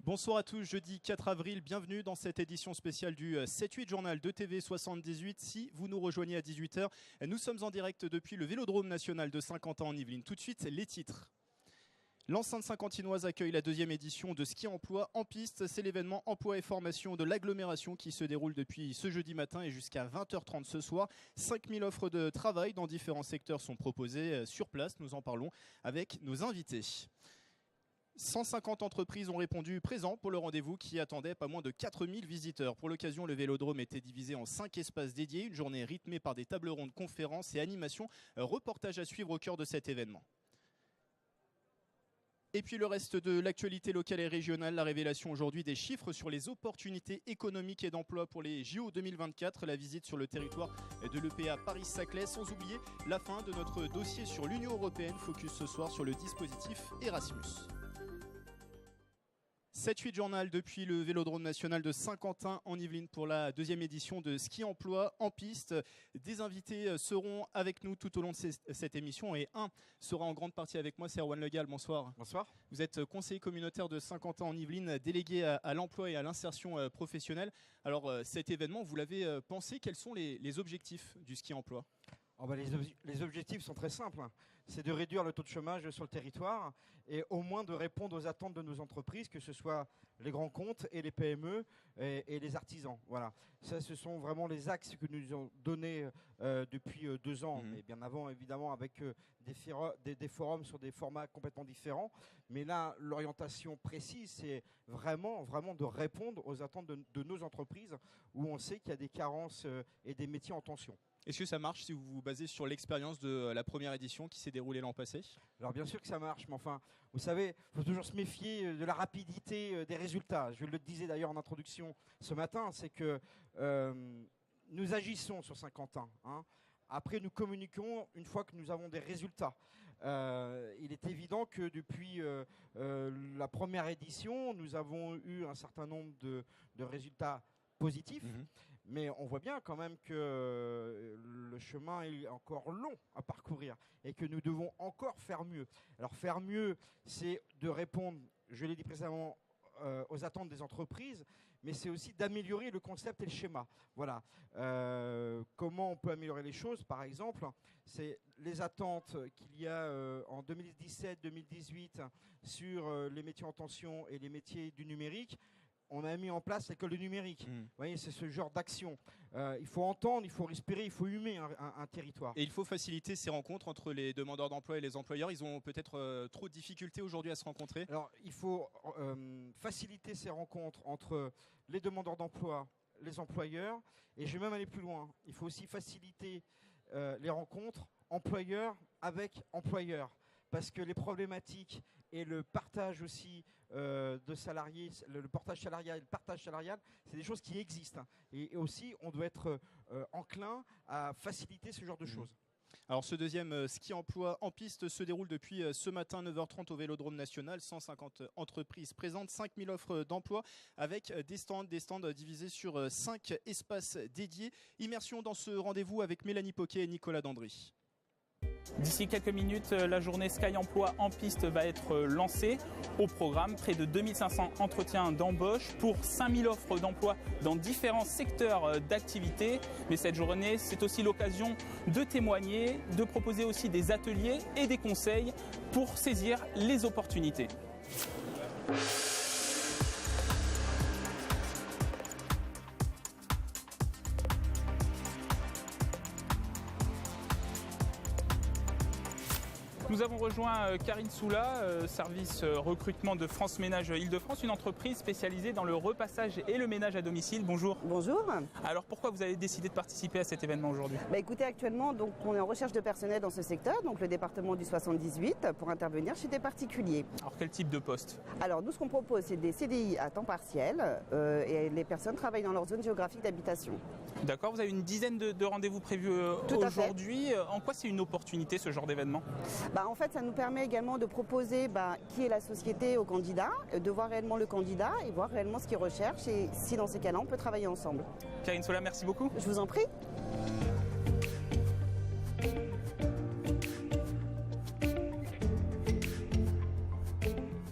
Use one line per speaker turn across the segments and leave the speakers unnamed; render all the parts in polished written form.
Bonsoir à tous, jeudi 4 avril, bienvenue dans cette édition spéciale du 7-8 journal de TV 78. Si vous nous rejoignez à 18h, nous sommes en direct depuis le Vélodrome national de Saint-Quentin en Yvelines. Tout de suite, les titres. L'enceinte saint-quentinoise accueille la deuxième édition de Ski Emploi en piste. C'est l'événement emploi et formation de l'agglomération qui se déroule depuis ce jeudi matin et jusqu'à 20h30 ce soir. 5000 offres de travail dans différents secteurs sont proposées sur place. Nous en parlons avec nos invités. 150 entreprises ont répondu présent pour le rendez-vous qui attendait pas moins de 4000 visiteurs. Pour l'occasion, le Vélodrome était divisé en 5 espaces dédiés, une journée rythmée par des tables rondes, conférences et animations. Reportage à suivre au cœur de cet événement. Et puis le reste de l'actualité locale et régionale, la révélation aujourd'hui des chiffres sur les opportunités économiques et d'emploi pour les JO 2024, la visite sur le territoire de l'EPA Paris-Saclay, sans oublier la fin de notre dossier sur l'Union européenne, focus ce soir sur le dispositif Erasmus. 7-8 journal depuis le Vélodrome national de Saint-Quentin en Yvelines pour la deuxième édition de Ski Emploi en piste. Des invités seront avec nous tout au long de cette émission et un sera en grande partie avec moi, c'est Erwan Legal. Bonsoir.
Bonsoir.
Vous êtes conseiller communautaire de Saint-Quentin en Yvelines, délégué à l'emploi et à l'insertion professionnelle. Alors cet événement, vous l'avez pensé, quels sont les objectifs du Ski Emploi ?
Les objectifs sont très simples. C'est de réduire le taux de chômage sur le territoire et au moins de répondre aux attentes de nos entreprises, que ce soit les grands comptes et les PME et les artisans. Voilà. Ça, ce sont vraiment les axes que nous avons donnés depuis 2 ans, mais bien avant, évidemment, avec des forums sur des formats complètement différents. Mais là, l'orientation précise, c'est vraiment de répondre aux attentes de nos entreprises où on sait qu'il y a des carences et des métiers en tension.
Est-ce que ça marche si vous vous basez sur l'expérience de la première édition qui s'est déroulée l'an passé ?
Alors bien sûr que ça marche, mais enfin, vous savez, il faut toujours se méfier de la rapidité des résultats. Je le disais d'ailleurs en introduction ce matin, c'est que nous agissons sur Saint-Quentin. Après, nous communiquons une fois que nous avons des résultats. Il est évident que depuis la première édition, nous avons eu un certain nombre de résultats positif, mais on voit bien quand même que le chemin est encore long à parcourir et que nous devons encore faire mieux. Alors faire mieux, c'est de répondre, je l'ai dit précédemment, aux attentes des entreprises, mais c'est aussi d'améliorer le concept et le schéma. Voilà. Comment on peut améliorer les choses, par exemple, c'est les attentes qu'il y a en 2017-2018 sur les métiers en tension et les métiers du numérique. On a mis en place l'école du numérique. Vous voyez, c'est ce genre d'action. Il faut entendre, il faut respirer, il faut humer un territoire.
Et il faut faciliter ces rencontres entre les demandeurs d'emploi et les employeurs. Ils ont peut-être trop de difficultés aujourd'hui à se rencontrer.
Alors, il faut faciliter ces rencontres entre les demandeurs d'emploi, les employeurs. Et je vais même aller plus loin. Il faut aussi faciliter les rencontres employeurs avec employeurs. Parce que les problématiques et le partage aussi de salariés, le portage salarial et le partage salarial, c'est des choses qui existent. Et aussi, on doit être enclin à faciliter ce genre de choses.
Alors ce deuxième Ski Emploi en piste se déroule depuis ce matin 9h30 au Vélodrome national. 150 entreprises présentes, 5000 offres d'emploi avec des stands divisés sur 5 espaces dédiés. Immersion dans ce rendez-vous avec Mélanie Poquet et Nicolas Dandry.
D'ici quelques minutes, la journée Ski Emploi en piste va être lancée. Au programme, près de 2500 entretiens d'embauche pour 5000 offres d'emploi dans différents secteurs d'activité. Mais cette journée, c'est aussi l'occasion de témoigner, de proposer aussi des ateliers et des conseils pour saisir les opportunités. Nous avons rejoint Karine Soula, service recrutement de France Ménage Île-de-France, une entreprise spécialisée dans le repassage et le ménage à domicile. Bonjour.
Bonjour.
Alors pourquoi vous avez décidé de participer à cet événement aujourd'hui ?
Écoutez, actuellement, donc, on est en recherche de personnel dans ce secteur, donc le département du 78, pour intervenir chez des particuliers.
Alors quel type de poste ?
Alors nous, ce qu'on propose, c'est des CDI à temps partiel et les personnes travaillent dans leur zone géographique d'habitation.
D'accord, vous avez une dizaine de rendez-vous prévus aujourd'hui. En quoi c'est une opportunité ce genre d'événement ?
En fait, ça nous permet également de proposer qui est la société au candidat, de voir réellement le candidat et voir réellement ce qu'il recherche et si dans ces cas-là, on peut travailler ensemble.
Karine Soula, merci beaucoup.
Je vous en prie.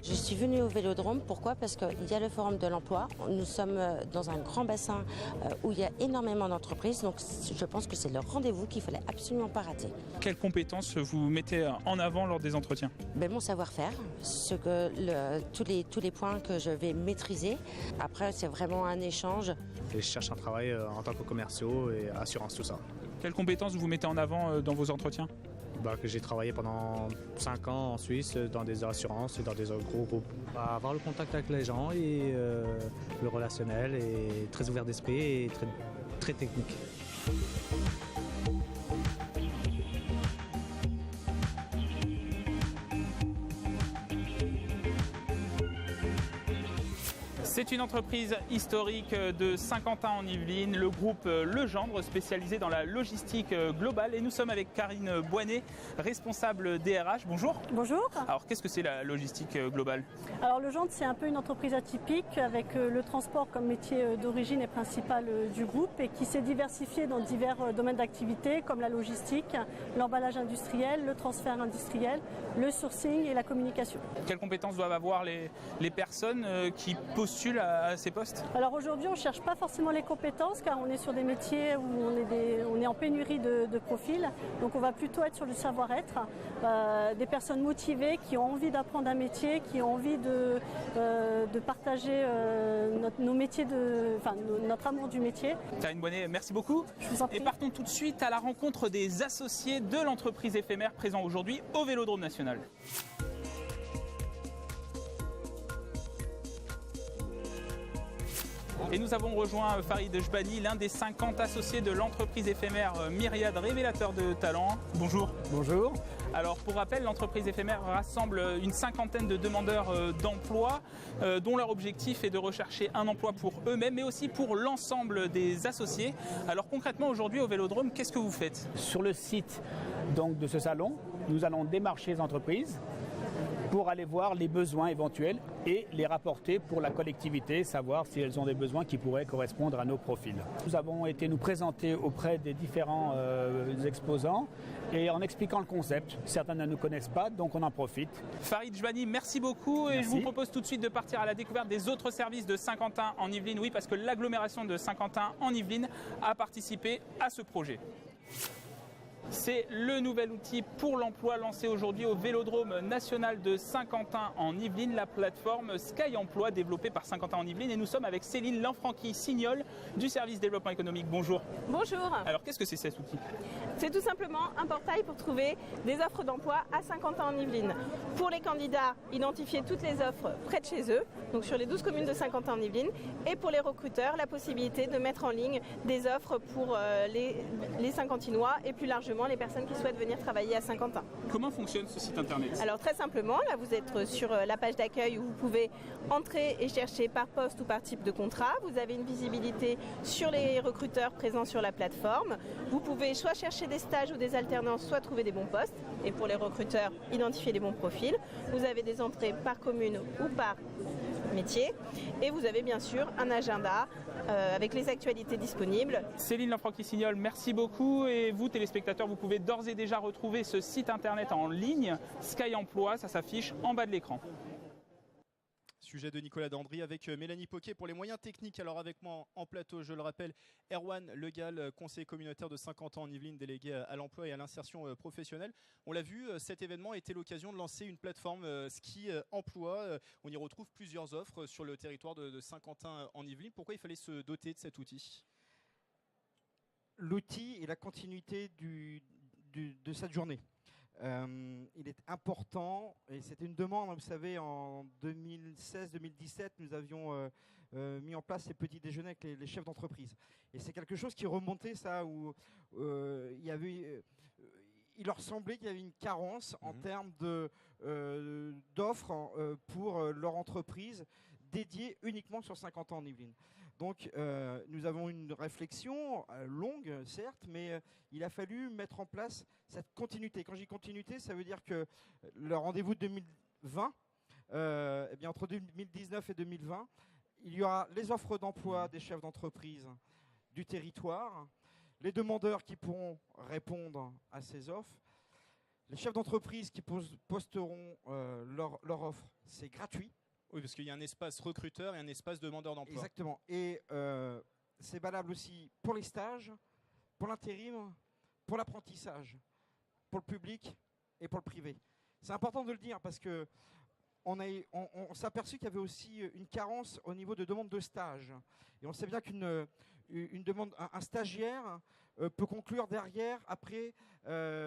Je suis venue au Vélodrome, pourquoi? Parce qu'il y a le Forum de l'emploi, nous sommes dans un grand bassin où il y a énormément d'entreprises, donc je pense que c'est le rendez-vous qu'il ne fallait absolument pas rater.
Quelles compétences vous mettez en avant lors des entretiens?
Mon savoir-faire, tous les points que je vais maîtriser. Après, c'est vraiment un échange.
Et je cherche un travail en tant que commerciaux et assurance, tout ça.
Quelles compétences vous mettez en avant dans vos entretiens?
Que j'ai travaillé pendant 5 ans en Suisse dans des assurances et dans des gros groupes. Avoir le contact avec les gens et le relationnel et très ouvert d'esprit et très, très technique.
C'est une entreprise historique de Saint-Quentin en Yvelines, le groupe Legendre, spécialisé dans la logistique globale. Et nous sommes avec Karine Boinet, responsable DRH. Bonjour.
Bonjour.
Alors qu'est-ce que c'est la logistique globale?
Alors Legendre, c'est un peu une entreprise atypique avec le transport comme métier d'origine et principal du groupe et qui s'est diversifié dans divers domaines d'activité comme la logistique, l'emballage industriel, le transfert industriel, le sourcing et la communication.
Quelles compétences doivent avoir les personnes qui postulent à ces postes?
Alors aujourd'hui, on ne cherche pas forcément les compétences car on est sur des métiers où on est en pénurie de profils. Donc on va plutôt être sur le savoir-être, des personnes motivées qui ont envie d'apprendre un métier, qui ont envie de partager notre amour du métier.
Karine Boinet, merci beaucoup.
Je vous en prie.
Et partons tout de suite à la rencontre des associés de l'entreprise éphémère présents aujourd'hui au Vélodrome National. Et nous avons rejoint Farid Jbani, l'un des 50 associés de l'entreprise éphémère Myriade, révélateur de talent. Bonjour.
Bonjour.
Alors pour rappel, l'entreprise éphémère rassemble une cinquantaine de demandeurs d'emploi dont leur objectif est de rechercher un emploi pour eux-mêmes mais aussi pour l'ensemble des associés. Alors concrètement aujourd'hui au Vélodrome, qu'est-ce que vous faites?
Sur le site donc, de ce salon, nous allons démarcher les entreprises pour aller voir les besoins éventuels et les rapporter pour la collectivité, savoir si elles ont des besoins qui pourraient correspondre à nos profils. Nous avons été nous présenter auprès des différents exposants et en expliquant le concept. Certains ne nous connaissent pas, donc on en profite.
Farid Jbani, merci beaucoup et
Merci.
je vous propose tout de suite de partir à la découverte des autres services de Saint-Quentin en Yvelines. Oui, parce que l'agglomération de Saint-Quentin en Yvelines a participé à ce projet. C'est le nouvel outil pour l'emploi lancé aujourd'hui au Vélodrome National de Saint-Quentin en Yvelines, la plateforme Sky Emploi développée par Saint-Quentin en Yvelines. Et nous sommes avec Céline Lanfranchi-Signol du service développement économique. Bonjour.
Bonjour.
Alors qu'est-ce que c'est cet outil?
C'est tout simplement un portail pour trouver des offres d'emploi à Saint-Quentin en Yvelines. Pour les candidats, identifier toutes les offres près de chez eux, donc sur les 12 communes de Saint-Quentin en Yvelines. Et pour les recruteurs, la possibilité de mettre en ligne des offres pour les Saint-Quentinois et plus largement les personnes qui souhaitent venir travailler à Saint-Quentin.
Comment fonctionne ce site internet?
Alors très simplement, là vous êtes sur la page d'accueil où vous pouvez entrer et chercher par poste ou par type de contrat. Vous avez une visibilité sur les recruteurs présents sur la plateforme. Vous pouvez soit chercher des stages ou des alternances, soit trouver des bons postes. Et pour les recruteurs, identifier les bons profils. Vous avez des entrées par commune ou par métier. Et vous avez bien sûr un agenda avec les actualités disponibles.
Céline Lanfranchi-Signol, merci beaucoup. Et vous, téléspectateurs, vous pouvez d'ores et déjà retrouver ce site internet en ligne, Sky Emploi, ça s'affiche en bas de l'écran.
Sujet de Nicolas Dandry avec Mélanie Poquet pour les moyens techniques. Alors avec moi en plateau, je le rappelle, Erwan Legal, conseiller communautaire de Saint-Quentin en Yvelines, délégué à l'emploi et à l'insertion professionnelle. On l'a vu, cet événement a été l'occasion de lancer une plateforme Ski Emploi. On y retrouve plusieurs offres sur le territoire de Saint-Quentin en Yvelines. Pourquoi il fallait se doter de cet outil?
L'outil et la continuité de cette journée. Il est important et c'était une demande, vous savez, en 2016-2017, nous avions mis en place ces petits déjeuners avec les chefs d'entreprise. Et c'est quelque chose qui remontait, ça, où il leur semblait qu'il y avait une carence en termes d'offres pour leur entreprise dédiée uniquement sur Saint-Quentin en Yvelines. Donc nous avons une réflexion longue, certes, mais il a fallu mettre en place cette continuité. Quand je dis continuité, ça veut dire que le rendez-vous de 2020, eh bien, entre 2019 et 2020, il y aura les offres d'emploi des chefs d'entreprise du territoire, les demandeurs qui pourront répondre à ces offres, les chefs d'entreprise qui posteront leur offre, c'est gratuit.
Oui, parce qu'il y a un espace recruteur et un espace demandeur d'emploi.
Exactement. Et c'est valable aussi pour les stages, pour l'intérim, pour l'apprentissage, pour le public et pour le privé. C'est important de le dire parce que on s'est aperçu qu'il y avait aussi une carence au niveau de demande de stage. Et on sait bien un stagiaire peut conclure derrière, après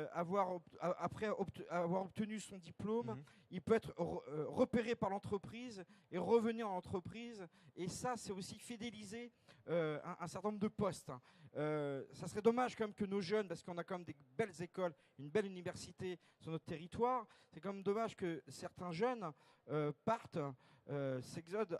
avoir obtenu son diplôme, il peut être repéré par l'entreprise et revenir en entreprise. Et ça, c'est aussi fidéliser un certain nombre de postes. Ça serait dommage quand même que nos jeunes, parce qu'on a quand même des belles écoles, une belle université sur notre territoire, c'est quand même dommage que certains jeunes partent, s'exodent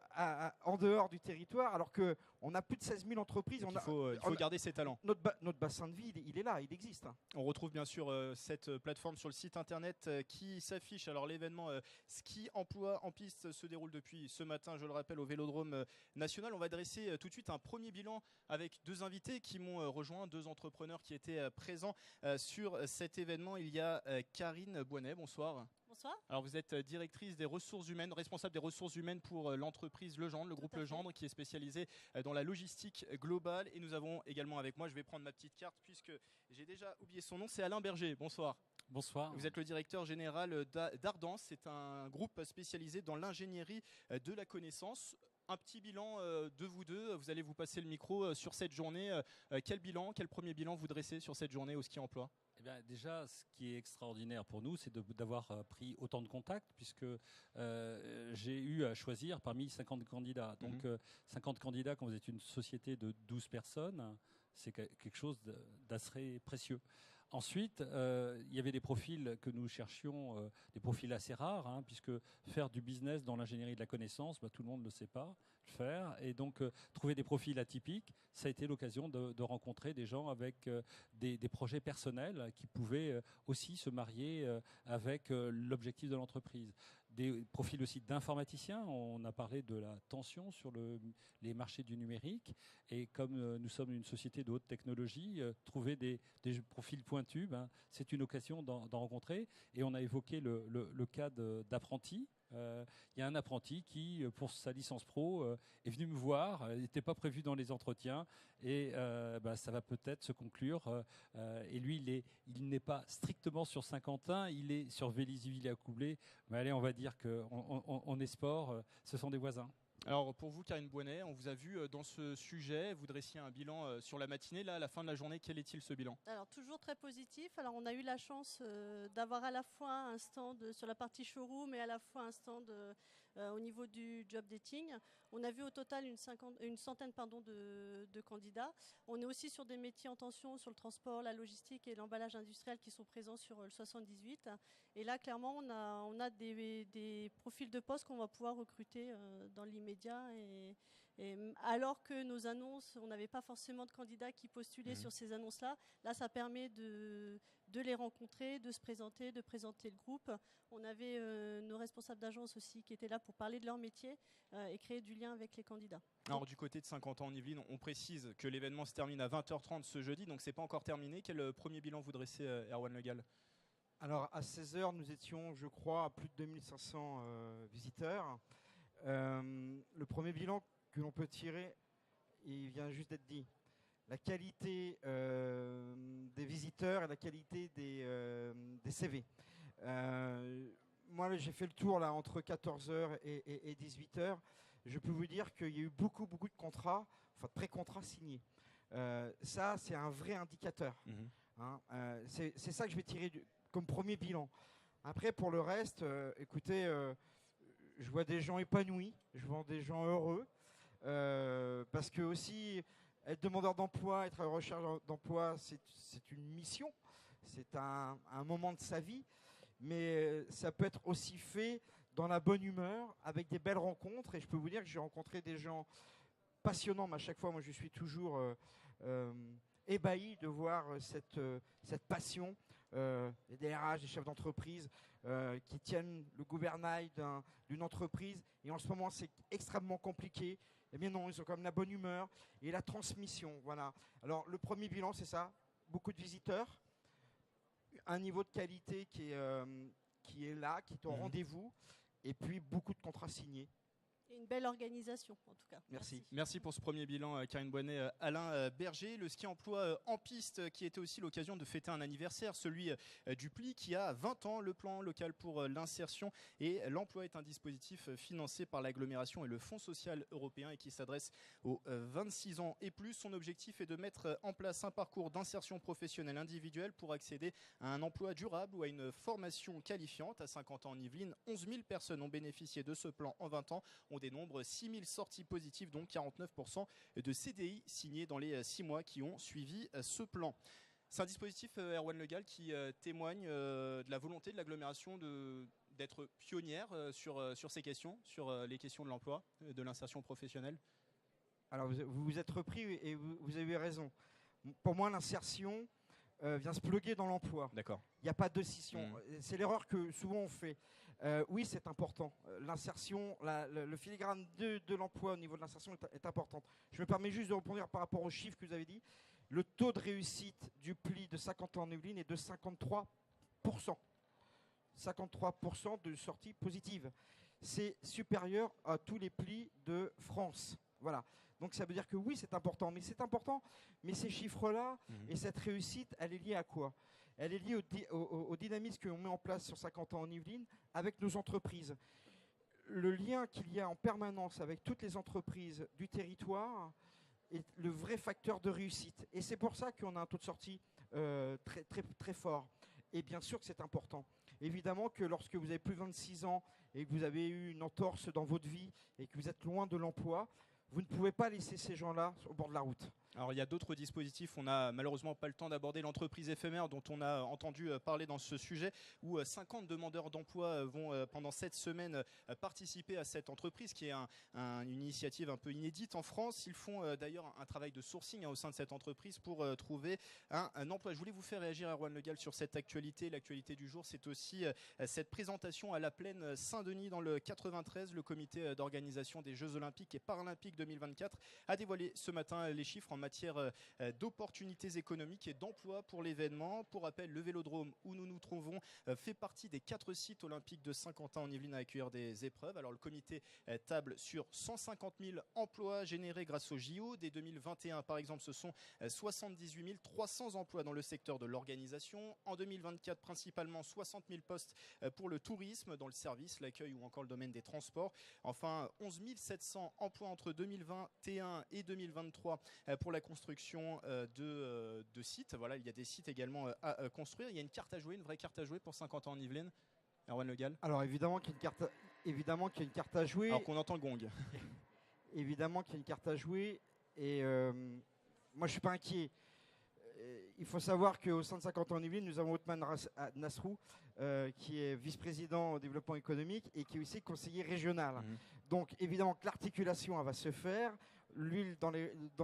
en dehors du territoire, alors qu'on a plus de 16 000 entreprises.
Il faut garder ces talents.
Notre bassin de vie, il est là, il existe.
On retrouve bien sûr cette plateforme sur le site internet qui s'affiche. Alors l'événement Ski Emploi en piste se déroule depuis ce matin, je le rappelle, au Vélodrome National. On va dresser tout de suite un premier bilan avec deux invités qui m'ont rejoint, deux entrepreneurs qui étaient présents sur cet événement. Il y a Karine Boinet, bonsoir.
Bonsoir.
Alors vous êtes directrice des ressources humaines, responsable des ressources humaines pour l'entreprise Legendre, le groupe Legendre qui est spécialisé dans la logistique globale. Et nous avons également avec moi, je vais prendre ma petite carte puisque j'ai déjà oublié son nom, c'est Alain Berger. Bonsoir.
Bonsoir.
Vous êtes le directeur général d'Ardance, c'est un groupe spécialisé dans l'ingénierie de la connaissance. Un petit bilan de vous deux, vous allez vous passer le micro sur cette journée. Quel premier bilan vous dressez sur cette journée au ski emploi ?
Eh bien, déjà, ce qui est extraordinaire pour nous, c'est d'avoir pris autant de contacts, puisque j'ai eu à choisir parmi 50 candidats. Donc, 50 candidats, quand vous êtes une société de 12 personnes, c'est quelque chose d'assez précieux. Ensuite, il y avait des profils que nous cherchions, des profils assez rares, puisque faire du business dans l'ingénierie de la connaissance, tout le monde ne le sait pas faire. Et donc, trouver des profils atypiques, ça a été l'occasion de rencontrer des gens avec des projets personnels qui pouvaient aussi se marier avec l'objectif de l'entreprise. Des profils aussi d'informaticiens. On a parlé de la tension sur les marchés du numérique. Et comme nous sommes une société de haute technologie, trouver des profils pointus, c'est une occasion d'en rencontrer. Et on a évoqué le cas d'apprentis. Il y a un apprenti qui, pour sa licence pro, est venu me voir. Il n'était pas prévu dans les entretiens. Et ça va peut-être se conclure. Et lui, il n'est pas strictement sur Saint-Quentin. Il est sur Vélizy-Villers-Coublay. Mais allez, on va dire qu'on est sport. Ce sont des voisins.
Alors pour vous, Karine Boinet, on vous a vu dans ce sujet, vous dressiez un bilan sur la matinée. Là, à la fin de la journée, quel est-il ce bilan ?
Alors toujours très positif. Alors on a eu la chance d'avoir à la fois un stand sur la partie showroom et à la fois un stand au niveau du job dating. On a vu au total une centaine de candidats. On est aussi sur des métiers en tension, sur le transport, la logistique et l'emballage industriel qui sont présents sur le 78. Et là, clairement, on a des profils de poste qu'on va pouvoir recruter dans l'immédiat. Et alors que nos annonces, on n'avait pas forcément de candidats qui postulaient sur ces annonces-là. Là, ça permet de les rencontrer, de se présenter, de présenter le groupe. On avait nos responsables d'agence aussi qui étaient là pour parler de leur métier et créer du lien avec les candidats.
Alors du côté de Saint-Quentin en Yvelines, on précise que l'événement se termine à 20h30 ce jeudi, donc c'est pas encore terminé. Quel premier bilan vous dressez, Erwan Legal ?
Alors à 16h, nous étions, je crois, à plus de 2500 visiteurs. Le premier bilan que l'on peut tirer, il vient juste d'être dit. La qualité des visiteurs et la qualité des CV. Moi, j'ai fait le tour là entre 14h et 18h. Je peux vous dire qu'il y a eu beaucoup de contrats, enfin de pré-contrats signés. Ça, c'est un vrai indicateur. C'est ça que je vais tirer comme premier bilan. Après, pour le reste, écoutez, je vois des gens épanouis, je vois des gens heureux, parce que aussi, être demandeur d'emploi, être à la recherche d'emploi, c'est une mission, c'est un moment de sa vie, mais ça peut être aussi fait dans la bonne humeur, avec des belles rencontres, et je peux vous dire que j'ai rencontré des gens passionnants, mais à chaque fois, moi je suis toujours ébahi de voir cette passion, des DRH, des chefs d'entreprise qui tiennent le gouvernail d'une entreprise, et en ce moment c'est extrêmement compliqué. Eh bien non, ils ont quand même la bonne humeur et la transmission. Voilà. Alors le premier bilan, c'est ça, beaucoup de visiteurs, un niveau de qualité qui est là, qui est au rendez-vous, et puis beaucoup de contrats signés.
Et une belle organisation, en tout cas.
Merci.
Merci pour ce premier bilan, Karine Boinet. Alain Berger, le ski emploi en piste qui était aussi l'occasion de fêter un anniversaire, celui du PLI qui a 20 ans, le plan local pour l'insertion et l'emploi est un dispositif financé par l'agglomération et le Fonds social européen et qui s'adresse aux 26 ans et plus. Son objectif est de mettre en place un parcours d'insertion professionnelle individuelle pour accéder à un emploi durable ou à une formation qualifiante. À 50 ans en Yvelines, 11 000 personnes ont bénéficié de ce plan en 20 ans. On dénombre 6 000 sorties positives, donc 49% de CDI signés dans les 6 mois qui ont suivi ce plan. C'est un dispositif, Erwan Le Gall, qui témoigne de la volonté de l'agglomération d'être pionnière sur ces questions, sur les questions de l'emploi, de l'insertion professionnelle.
Alors vous vous êtes repris et vous avez raison. Pour moi, l'insertion vient se pluguer dans l'emploi.
D'accord.
Il n'y a pas de scission. C'est l'erreur que souvent on fait. Oui, c'est important. L'insertion, le filigrane de l'emploi au niveau de l'insertion est importante. Je me permets juste de répondre par rapport aux chiffres que vous avez dit. Le taux de réussite du pli de 50 ans en Yvelines est de 53%. 53% de sorties positives. C'est supérieur à tous les plis de France. Voilà. Donc ça veut dire que oui, c'est important. Mais ces chiffres-là et cette réussite, elle est liée à quoi? Elle est liée au dynamisme qu'on met en place sur 50 ans en Yvelines avec nos entreprises. Le lien qu'il y a en permanence avec toutes les entreprises du territoire est le vrai facteur de réussite. Et c'est pour ça qu'on a un taux de sortie très, très, très fort. Et bien sûr que c'est important. Évidemment que lorsque vous avez plus de 26 ans et que vous avez eu une entorse dans votre vie et que vous êtes loin de l'emploi, vous ne pouvez pas laisser ces gens-là au bord de la route.
Alors il y a d'autres dispositifs, on n'a malheureusement pas le temps d'aborder l'entreprise éphémère dont on a entendu parler dans ce sujet, où 50 demandeurs d'emploi vont pendant cette semaine participer à cette entreprise qui est une initiative un peu inédite en France. Ils font d'ailleurs un travail de sourcing au sein de cette entreprise pour trouver un emploi. Je voulais vous faire réagir, Erwan Le Gall, sur cette actualité. L'actualité du jour, c'est aussi cette présentation à la Plaine Saint-Denis dans le 93. Le comité d'organisation des Jeux Olympiques et Paralympiques 2024 a dévoilé ce matin les chiffres en matière d'opportunités économiques et d'emploi pour l'événement. Pour rappel, le Vélodrome où nous nous trouvons fait partie des 4 sites olympiques de Saint-Quentin en Yvelines à accueillir des épreuves. Alors le comité table sur 150 000 emplois générés grâce au JO. Dès 2021, par exemple, ce sont 78 300 emplois dans le secteur de l'organisation. En 2024, principalement 60 000 postes pour le tourisme, dans le service, l'accueil ou encore le domaine des transports. Enfin, 11 700 emplois entre 2021 et 2023 pour la construction de sites. Voilà, il y a des sites également à construire. Il y a une carte à jouer, une vraie carte à jouer pour 50 ans en Yvelines. Erwan Le Gall.
Alors évidemment qu'il y a une carte à jouer.
Alors qu'on entend le gong.
Évidemment qu'il y a une carte à jouer. Et moi je suis pas inquiet. Il faut savoir qu'au sein de 50 ans en Yvelines, nous avons Othman Nasrou, qui est vice-président au développement économique et qui est aussi conseiller régional. Donc évidemment que l'articulation elle va se faire. L'huile dans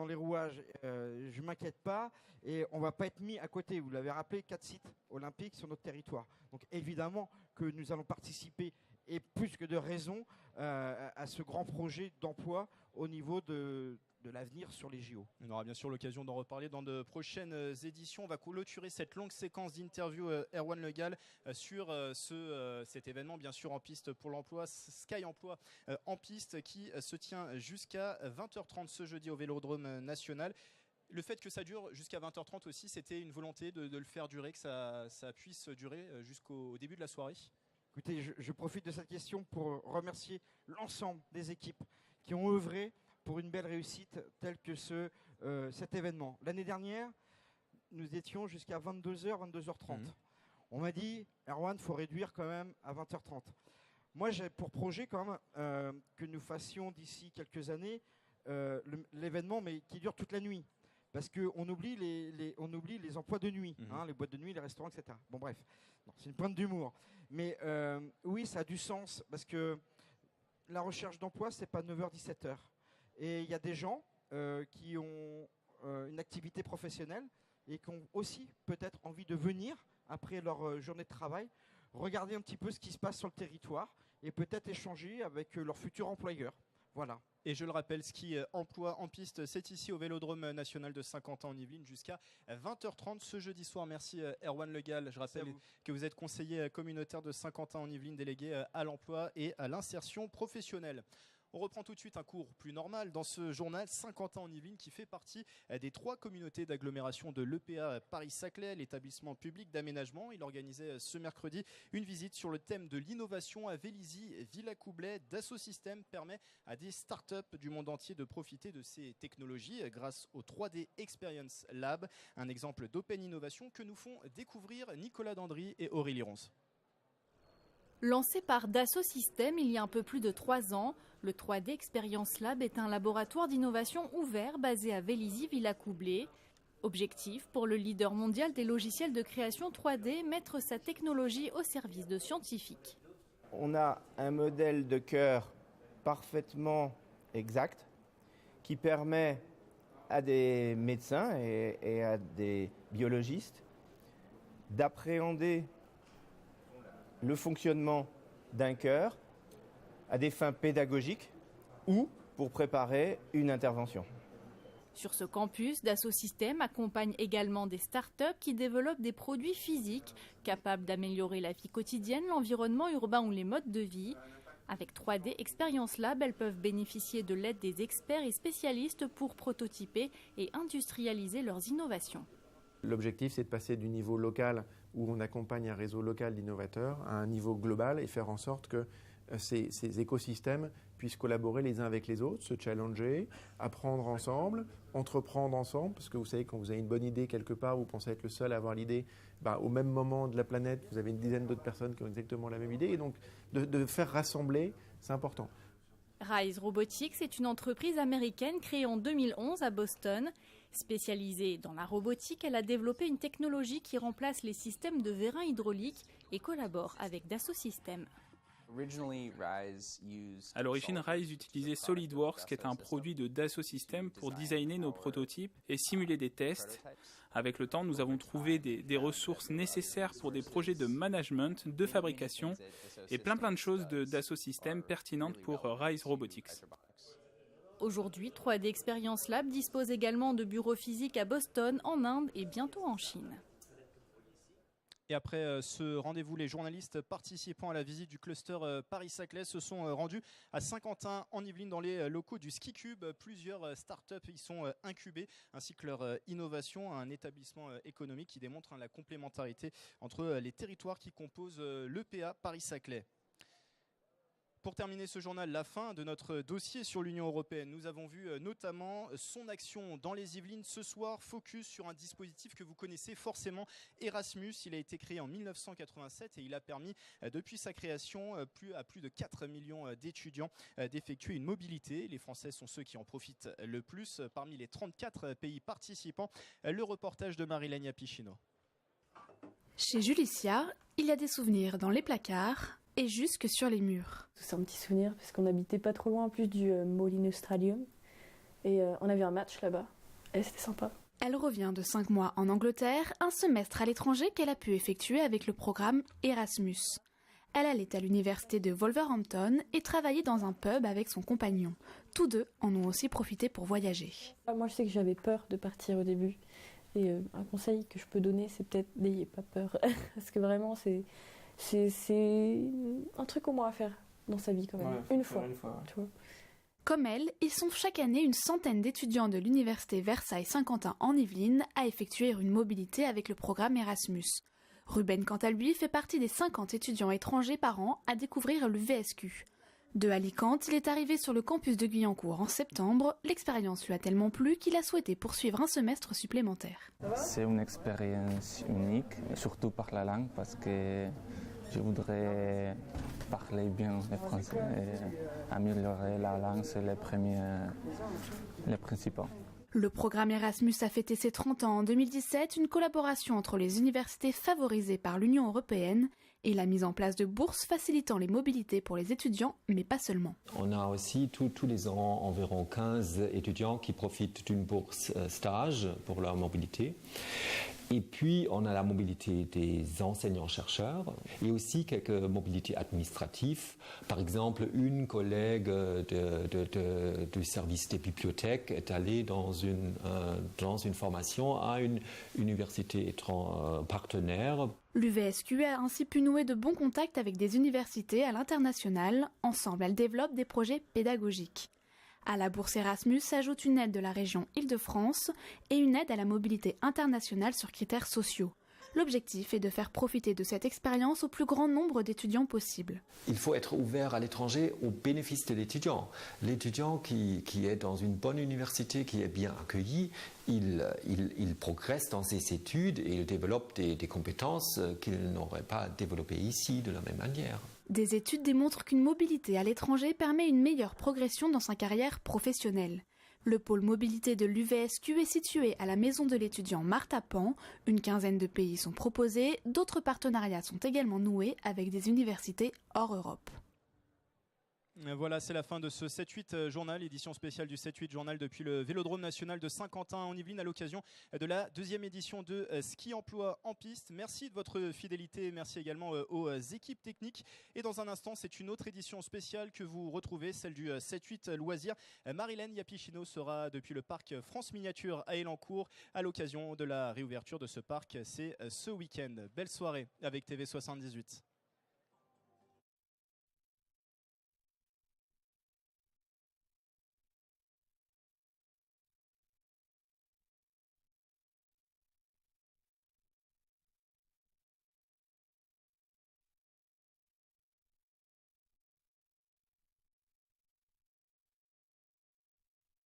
les rouages, je ne m'inquiète pas. Et on ne va pas être mis à côté. Vous l'avez rappelé, 4 sites olympiques sur notre territoire. Donc évidemment que nous allons participer, et plus que de raison, à ce grand projet d'emploi au niveau de l'avenir sur les JO.
On aura bien sûr l'occasion d'en reparler dans de prochaines éditions. On va clôturer cette longue séquence d'interviews Erwan Le Gall sur cet événement bien sûr en piste pour l'emploi, Sky Emploi en piste qui se tient jusqu'à 20h30 ce jeudi au Vélodrome National. Le fait que ça dure jusqu'à 20h30 aussi, c'était une volonté de le faire durer, que ça puisse durer jusqu'au début de la soirée.
Écoutez, je profite de cette question pour remercier l'ensemble des équipes qui ont œuvré pour une belle réussite telle que cet événement. L'année dernière, nous étions jusqu'à 22h, 22h30. On m'a dit, Erwan, il faut réduire quand même à 20h30. Moi, j'ai pour projet quand même que nous fassions d'ici quelques années l'événement, mais qui dure toute la nuit. Parce qu'on oublie les emplois de nuit, les boîtes de nuit, les restaurants, etc. Bon, bref, c'est une pointe d'humour. Mais oui, ça a du sens, parce que la recherche d'emploi, c'est pas 9h, 17h. Et il y a des gens qui ont une activité professionnelle et qui ont aussi peut-être envie de venir, après leur journée de travail, regarder un petit peu ce qui se passe sur le territoire et peut-être échanger avec leur futur employeur. Voilà.
Et je le rappelle, Ski Emploi en piste, c'est ici au Vélodrome National de Saint-Quentin en Yvelines jusqu'à 20h30 ce jeudi soir. Merci Erwan Le Gall. Je rappelle que vous êtes conseiller communautaire de Saint-Quentin en Yvelines, délégué à l'emploi et à l'insertion professionnelle. On reprend tout de suite un cours plus normal dans ce journal Saint-Quentin-en-Yvelines qui fait partie des 3 communautés d'agglomération de l'EPA Paris-Saclay, l'établissement public d'aménagement. Il organisait ce mercredi une visite sur le thème de l'innovation à Vélizy-Villacoublay. Dassault Systèmes permet à des startups du monde entier de profiter de ces technologies grâce au 3D Experience Lab, un exemple d'open innovation que nous font découvrir Nicolas Dandry et Aurélie Ronce.
Lancé par Dassault Systèmes il y a un peu plus de 3 ans, le 3D Experience Lab est un laboratoire d'innovation ouvert basé à Vélizy-Villacoublay. Objectif pour le leader mondial des logiciels de création 3D, mettre sa technologie au service de scientifiques.
On a un modèle de cœur parfaitement exact qui permet à des médecins et à des biologistes d'appréhender le fonctionnement d'un cœur à des fins pédagogiques ou pour préparer une intervention.
Sur ce campus, Dassault Systèmes accompagne également des startups qui développent des produits physiques capables d'améliorer la vie quotidienne, l'environnement urbain ou les modes de vie. Avec 3D Experience Lab, elles peuvent bénéficier de l'aide des experts et spécialistes pour prototyper et industrialiser leurs innovations.
L'objectif, c'est de passer du niveau local où on accompagne un réseau local d'innovateurs à un niveau global et faire en sorte que ces écosystèmes puissent collaborer les uns avec les autres, se challenger, apprendre ensemble, entreprendre ensemble, parce que vous savez, quand vous avez une bonne idée quelque part, vous pensez être le seul à avoir l'idée, au même moment de la planète, vous avez une dizaine d'autres personnes qui ont exactement la même idée, et donc de faire rassembler, c'est important.
Rise Robotics est une entreprise américaine créée en 2011 à Boston. Spécialisée dans la robotique, elle a développé une technologie qui remplace les systèmes de vérins hydrauliques et collabore avec Dassault Systèmes.
À l'origine, Rise utilisait SolidWorks, qui est un produit de Dassault Systèmes, pour designer nos prototypes et simuler des tests. Avec le temps, nous avons trouvé des ressources nécessaires pour des projets de management, de fabrication et plein de choses de Dassault Systèmes pertinentes pour Rise Robotics.
Aujourd'hui, 3D Experience Lab dispose également de bureaux physiques à Boston, en Inde et bientôt en Chine.
Et après ce rendez-vous, les journalistes participant à la visite du cluster Paris-Saclay se sont rendus à Saint-Quentin-en-Yvelines dans les locaux du Ski Cube. Plusieurs startups y sont incubées, ainsi que leur innovation, un établissement économique qui démontre la complémentarité entre les territoires qui composent l'EPA Paris-Saclay. Pour terminer ce journal, la fin de notre dossier sur l'Union européenne. Nous avons vu notamment son action dans les Yvelines. Ce soir, focus sur un dispositif que vous connaissez forcément, Erasmus. Il a été créé en 1987 et il a permis, depuis sa création, à plus de 4 millions d'étudiants d'effectuer une mobilité. Les Français sont ceux qui en profitent le plus parmi les 34 pays participants. Le reportage de Marilène Pichino.
Chez Julicia, il y a des souvenirs dans les placards et jusque sur les murs.
C'est un petit souvenir parce qu'on n'habitait pas trop loin en plus du Molineux Stadium et on avait un match là-bas et c'était sympa.
Elle revient de 5 mois en Angleterre, un semestre à l'étranger qu'elle a pu effectuer avec le programme Erasmus. Elle allait à l'université de Wolverhampton et travaillait dans un pub avec son compagnon. Tous deux en ont aussi profité pour voyager.
Moi je sais que j'avais peur de partir au début et un conseil que je peux donner c'est peut-être n'ayez pas peur parce que vraiment c'est un truc au moins à faire dans sa vie quand même, une fois. Tu vois.
Comme elle, ils sont chaque année une centaine d'étudiants de l'université Versailles-Saint-Quentin-en-Yvelines à effectuer une mobilité avec le programme Erasmus. Ruben, quant à lui, fait partie des 50 étudiants étrangers par an à découvrir le VSQ. De Alicante, il est arrivé sur le campus de Guyancourt en septembre. L'expérience lui a tellement plu qu'il a souhaité poursuivre un semestre supplémentaire.
C'est une expérience unique, surtout par la langue, parce que je voudrais parler bien le français et améliorer la langue, c'est le principal.
Le programme Erasmus a fêté ses 30 ans en 2017, une collaboration entre les universités favorisées par l'Union européenne et la mise en place de bourses facilitant les mobilités pour les étudiants, mais pas seulement.
On a aussi tous les ans environ 15 étudiants qui profitent d'une bourse stage pour leur mobilité. Et puis, on a la mobilité des enseignants-chercheurs et aussi quelques mobilités administratives. Par exemple, une collègue du service des bibliothèques est allée dans une formation à une université partenaire.
L'UVSQ a ainsi pu nouer de bons contacts avec des universités à l'international. Ensemble, elles développent des projets pédagogiques. À la bourse Erasmus s'ajoute une aide de la région Île-de-France et une aide à la mobilité internationale sur critères sociaux. L'objectif est de faire profiter de cette expérience au plus grand nombre d'étudiants possible.
Il faut être ouvert à l'étranger au bénéfice de l'étudiant. L'étudiant qui est dans une bonne université, qui est bien accueilli, il progresse dans ses études et il développe des compétences qu'il n'aurait pas développées ici de la même manière.
Des études démontrent qu'une mobilité à l'étranger permet une meilleure progression dans sa carrière professionnelle. Le pôle mobilité de l'UVSQ est situé à la maison de l'étudiant Martha Pan. Une quinzaine de pays sont proposés. D'autres partenariats sont également noués avec des universités hors Europe.
Voilà, c'est la fin de ce 7-8 journal, édition spéciale du 7-8 journal depuis le Vélodrome national de Saint-Quentin en Yvelines à l'occasion de la deuxième édition de Ski Emploi en piste. Merci de votre fidélité, merci également aux équipes techniques. Et dans un instant, c'est une autre édition spéciale que vous retrouvez, celle du 7-8 loisirs. Marilène Yapichino sera depuis le parc France Miniature à Elancourt à l'occasion de la réouverture de ce parc. C'est ce week-end. Belle soirée avec TV78.